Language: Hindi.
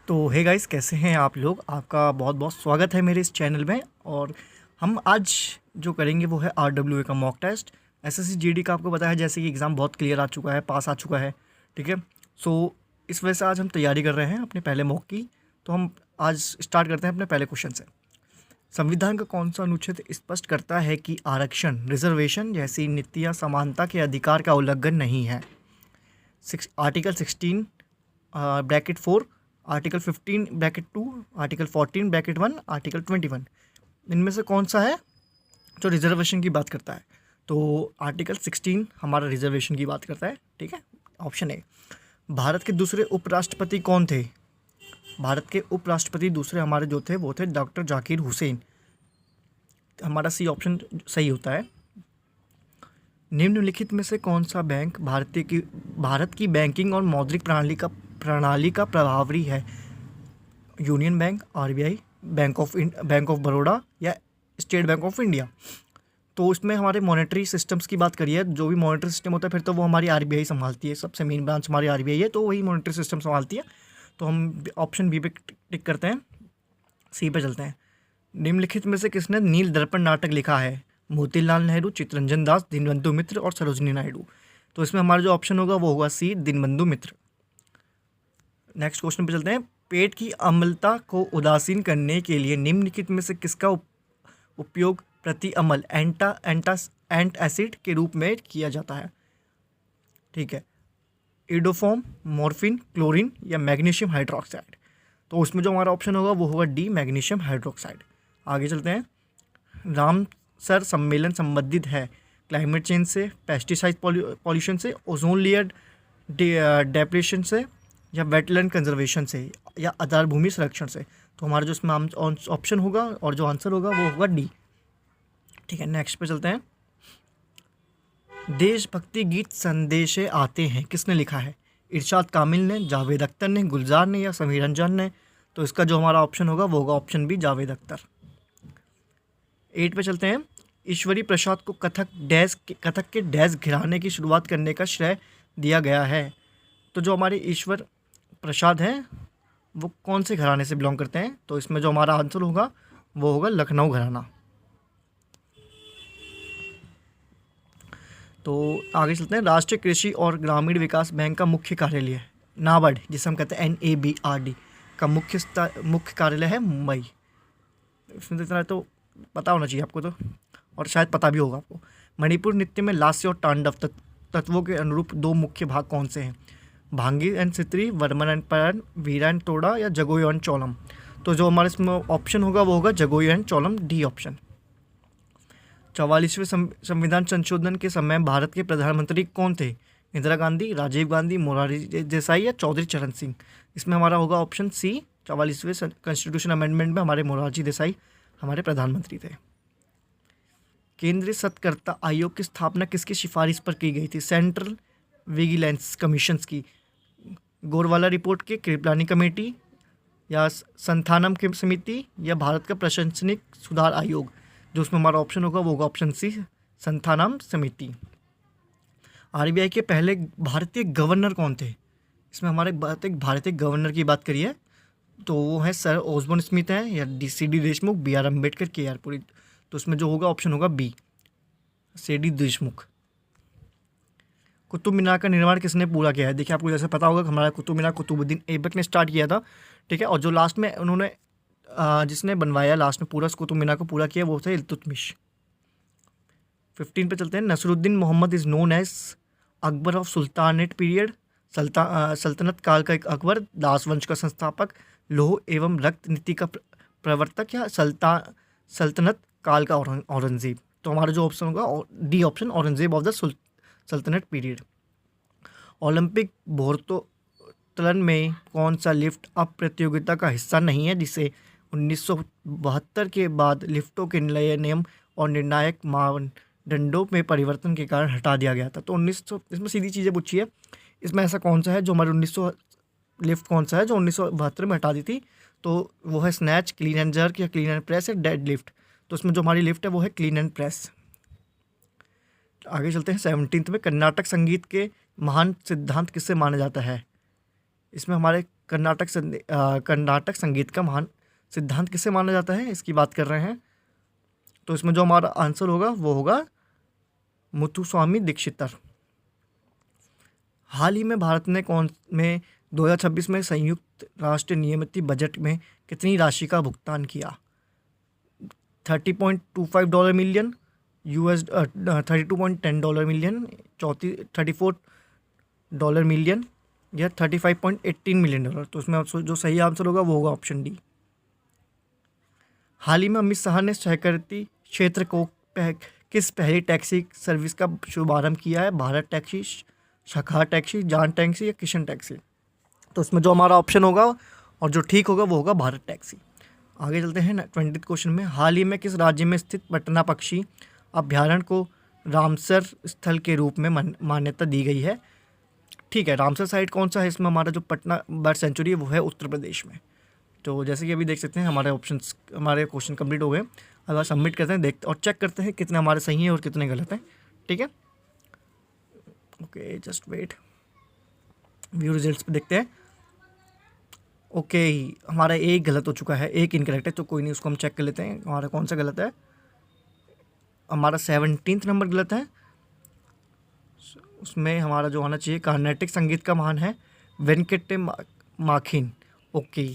तो हे गाइस, कैसे हैं आप लोग। आपका बहुत बहुत स्वागत है मेरे इस चैनल में। और हम आज जो करेंगे वो है RWA का मॉक टेस्ट। SSC GD का आपको पता है जैसे कि एग्ज़ाम बहुत क्लियर आ चुका है, पास आ चुका है, ठीक है। सो इस वजह से आज हम तैयारी कर रहे हैं अपने पहले मॉक की। तो हम आज स्टार्ट करते हैं अपने पहले क्वेश्चन से। संविधान का कौन सा अनुच्छेद स्पष्ट करता है कि आरक्षण, रिजर्वेशन जैसी नीतियाँ समानता के अधिकार का उल्लंघन नहीं है? Article 16 bracket 4, article 15 bracket 2, article 14 bracket 1, article 21। इनमें से कौन सा है जो रिजर्वेशन की बात करता है? तो आर्टिकल 16 हमारा रिजर्वेशन की बात करता है, ठीक है। Option A. भारत के दूसरे उपराष्ट्रपति कौन थे? भारत के उपराष्ट्रपति दूसरे हमारे जो थे वो थे डॉक्टर जाकिर हुसैन। हमारा सी ऑप्शन सही होता है। निम्नलिखित में से कौन सा बैंक भारत की बैंकिंग और मौद्रिक प्रणाली का प्रभारी है? Union bank, RBI, bank of Baroda या स्टेट बैंक ऑफ इंडिया? तो इसमें हमारे मॉनेटरी सिस्टम्स की बात करिए, जो भी मॉनेटरी सिस्टम होता है फिर तो वो हमारी RBI संभालती है। सबसे मेन ब्रांच हमारी RBI है, तो वही मॉनेटरी सिस्टम संभालती है। तो हम ऑप्शन बी पे टिक करते हैं, सी पे चलते हैं। निम्नलिखित में से किसने नील दर्पण नाटक लिखा है? मोतीलाल नेहरू, चित्तरंजन दास, दीनबंधु मित्र और सरोजिनी नायडू। तो इसमें हमारा जो ऑप्शन होगा वो होगा सी, दीनबंधु मित्र। नेक्स्ट क्वेश्चन पे चलते हैं। पेट की अम्लता को उदासीन करने के लिए निम्नलिखित में से किसका उपयोग प्रति अम्ल एंट एसिड के रूप में किया जाता है? ठीक है, इडोफॉर्म, मॉर्फिन, क्लोरीन या मैग्नीशियम हाइड्रोक्साइड। तो उसमें जो हमारा ऑप्शन होगा वो होगा डी, मैग्नीशियम हाइड्रोक्साइड। आगे चलते हैं। रामसर सम्मेलन संबंधित है क्लाइमेट चेंज से, पेस्टिसाइड पॉल्यूशन से, ओजोन लेयर डेप्रेशन से या वेटलैंड कंजर्वेशन से या आधार भूमि संरक्षण से। तो हमारा जो इसमें ऑप्शन होगा और जो आंसर होगा वो होगा डी, ठीक है। नेक्स्ट पे चलते हैं। देशभक्ति गीत संदेशे आते हैं किसने लिखा है? इरशाद कामिल ने, जावेद अख्तर ने, गुलजार ने या समीर रंजन ने? तो इसका जो हमारा ऑप्शन होगा वो होगा ऑप्शन बी, जावेद अख्तर। 8 पे चलते हैं। ईश्वरी प्रसाद को कथक के डैश घराने की शुरुआत करने का श्रेय दिया गया है। तो जो हमारे ईश्वर प्रसाद हैं वो कौन से घराने से बिलोंग करते हैं? तो इसमें जो हमारा आंसर होगा वो होगा लखनऊ घराना। तो आगे चलते हैं। राष्ट्रीय कृषि और ग्रामीण विकास बैंक का मुख्य कार्यालय है नाबार्ड, जिसे हम कहते हैं NABRD का मुख्य कार्यालय है मुंबई। इसमें इतना तो पता होना चाहिए आपको, तो और शायद पता भी होगा आपको। मणिपुर नृत्य में लास्य और तांडव तत्वों के अनुरूप दो मुख्य भाग कौन से हैं? भांगी एंड सित्री, वर्मन एंड परन, वीरा एंड तोड़ा या जगोई एंड चोलम? तो जो हमारे इसमें ऑप्शन होगा वो होगा Jagoi and Cholom, D option. 44वें संविधान संशोधन के समय भारत के प्रधानमंत्री कौन थे? इंदिरा गांधी, राजीव गांधी, मोरारजी देसाई या चौधरी चरण सिंह? इसमें हमारा होगा ऑप्शन सी, 44वें कॉन्स्टिट्यूशन अमेंडमेंट में हमारे मोरारजी देसाई हमारे प्रधानमंत्री थे। केंद्रीय सत्कर्ता आयोग की स्थापना किसकी सिफारिश पर की गई थी? सेंट्रल विजिलेंस कमीशंस की, गोरवाला रिपोर्ट के, कृपलानी कमेटी या संथानम की समिति या भारत का प्रशासनिक सुधार आयोग? जो उसमें हमारा ऑप्शन होगा वो होगा ऑप्शन सी, संथानम समिति। RBI के पहले भारतीय गवर्नर कौन थे? इसमें हमारे भारतीय गवर्नर की बात करिए तो वो है सर ओसबोर्न स्मिथ हैं या CD Deshmukh, BR Ambedkar, KR Puri. तो उसमें जो होगा ऑप्शन होगा बी, CD देशमुख। कुतुब मीनार का निर्माण किसने पूरा किया है? देखिए, आपको जैसे पता होगा हमारा कुतुब मीनार कुतुबुद्दीन ऐबक ने स्टार्ट किया था, ठीक है। और जो लास्ट में उन्होंने जिसने बनवाया लास्ट में पूरा कुतुब मीनार को पूरा किया वो थे इल्तुतमिश। 15 पे चलते हैं। Nasiruddin Mohammad is known as Akbar of sultanate period, सल्तनत काल का एक अकबर, दास वंश का संस्थापक, लोह एवं रक्त नीति का प्रवर्तक या सल्तनत काल का औरंगजेब? तो हमारा जो ऑप्शन होगा D option, Aurangzeb of the सल्तनत पीरियड। ओलंपिक भारोत्तोलन में कौन सा लिफ्ट अब प्रतियोगिता का हिस्सा नहीं है, जिसे 1972 के बाद लिफ्टों के नए नियम और निर्णायक मानदंडों में परिवर्तन के कारण हटा दिया गया था? तो 1900, इसमें सीधी चीज़ें पूछी है। इसमें ऐसा कौन सा है जो हमारे 1900 लिफ्ट कौन सा है जो 1972 में हटा दी थी? तो वो है स्नैच, क्लीन एंड जर्क या क्लीन एंड प्रेस या डेड लिफ्ट? तो उसमें जो हमारी लिफ्ट है वो है क्लीन एंड प्रेस। आगे चलते हैं। 17 में कर्नाटक संगीत के महान सिद्धांत किससे माना जाता है? इसमें हमारे कर्नाटक संगीत का महान सिद्धांत किसे माना जाता है, इसकी बात कर रहे हैं। तो इसमें जो हमारा आंसर होगा वो होगा मुथुस्वामी दीक्षितर। हाल ही में भारत ने 2026 में संयुक्त राष्ट्र नियमित बजट में कितनी राशि का भुगतान किया? $30.25 मिलियन, $32.10 मिलियन, $34 मिलियन या $35.18 मिलियन। तो उसमें जो सही आंसर होगा वो होगा ऑप्शन डी। हाल ही में अमित शाह ने सहकारी क्षेत्र को किस पहली टैक्सी सर्विस का शुभारंभ किया है? भारत टैक्सी, शाखा टैक्सी, जान टैक्सी या किशन टैक्सी। तो इसमें जो हमारा ऑप्शन होगा और जो ठीक होगा वो होगा भारत टैक्सी। आगे चलते हैं 20th क्वेश्चन में। हाल ही में किस राज्य में स्थित पटना पक्षी अभ्यारण्य को रामसर स्थल के रूप में मान्यता दी गई है? ठीक है, रामसर साइट कौन सा है? इसमें हमारा जो पटना बर्ड सेंचुरी है वो है उत्तर प्रदेश में। तो जैसे कि अभी देख सकते हैं हमारे क्वेश्चन कंप्लीट हो गए। अगर सबमिट करते हैं देखते और चेक करते हैं कितने हमारे सही हैं और कितने गलत हैं। ठीक है, okay, just wait, view results पे देखते हैं। ओके, हमारा एक गलत हो चुका है, एक इनकरेक्ट है, तो कोई नहीं, उसको हम चेक कर लेते हैं हमारा कौन सा गलत है। हमारा 17 नंबर गलत है। उसमें हमारा जो आना चाहिए कर्नाटक संगीत का महान है वेंकटे माखिन। ओके,